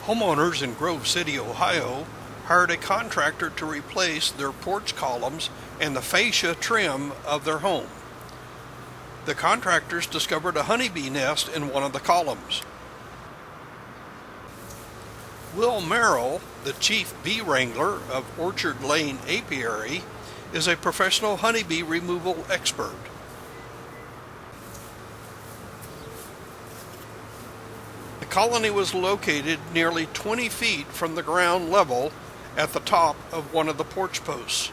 Homeowners in Grove City, Ohio, hired a contractor to replace their porch columns and the fascia trim of their home. The contractors discovered a honeybee nest in one of the columns. Merrill, the chief bee wrangler of Orchard Lane Apiary, is a professional honeybee removal expert. The colony was located nearly 20 feet from the ground level at the top of one of the porch posts.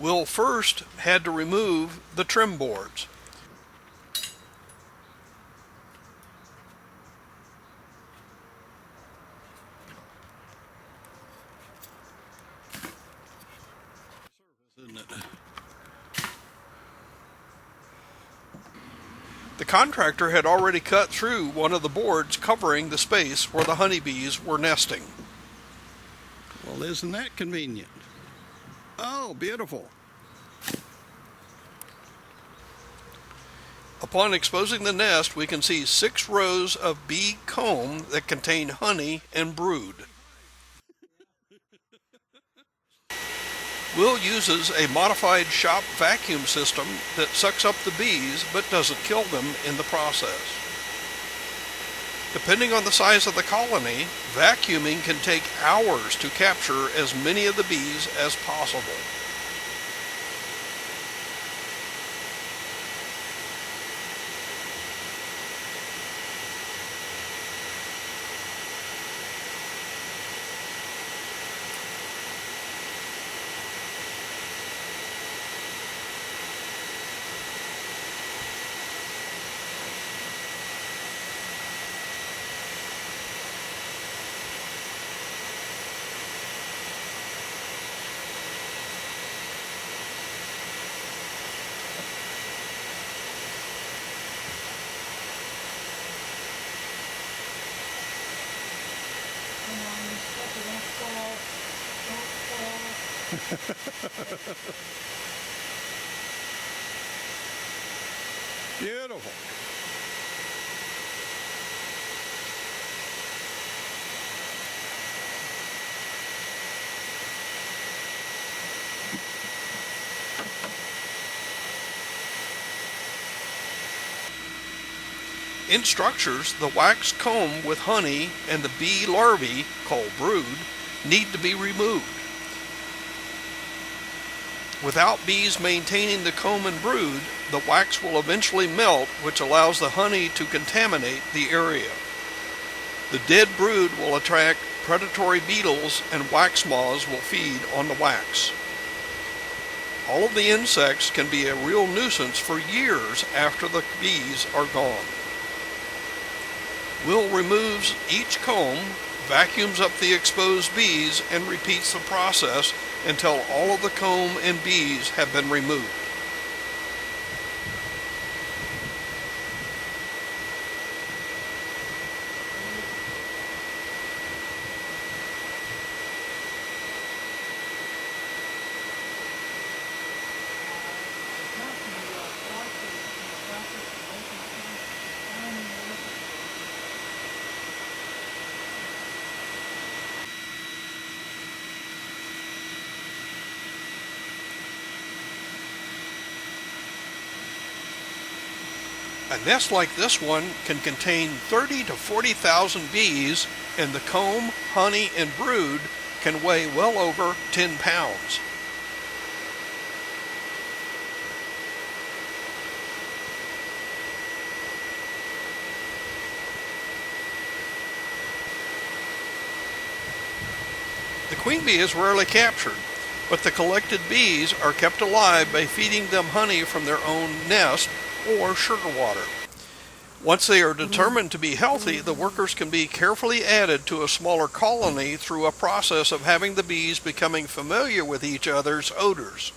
Will first had to remove the trim boards. The contractor had already cut through one of the boards covering the space where the honeybees were nesting. Well, isn't that convenient? Oh, beautiful. Upon exposing the nest, we can see 6 rows of bee comb that contain honey and brood. Will uses a modified shop vacuum system that sucks up the bees but doesn't kill them in the process. Depending on the size of the colony, vacuuming can take hours to capture as many of the bees as possible. Beautiful. In structures, the wax comb with honey and the bee larvae, called brood, need to be removed. Without bees maintaining the comb and brood, the wax will eventually melt, which allows the honey to contaminate the area. The dead brood will attract predatory beetles, and wax moths will feed on the wax. All of the insects can be a real nuisance for years after the bees are gone. Will removes each comb, vacuums up the exposed bees, and repeats the process until all of the comb and bees have been removed. A nest like this one can contain 30 to 40,000 bees, and the comb, honey, and brood can weigh well over 10 pounds. The queen bee is rarely captured, but the collected bees are kept alive by feeding them honey from their own nest or sugar water. Once they are determined to be healthy, the workers can be carefully added to a smaller colony through a process of having the bees becoming familiar with each other's odors.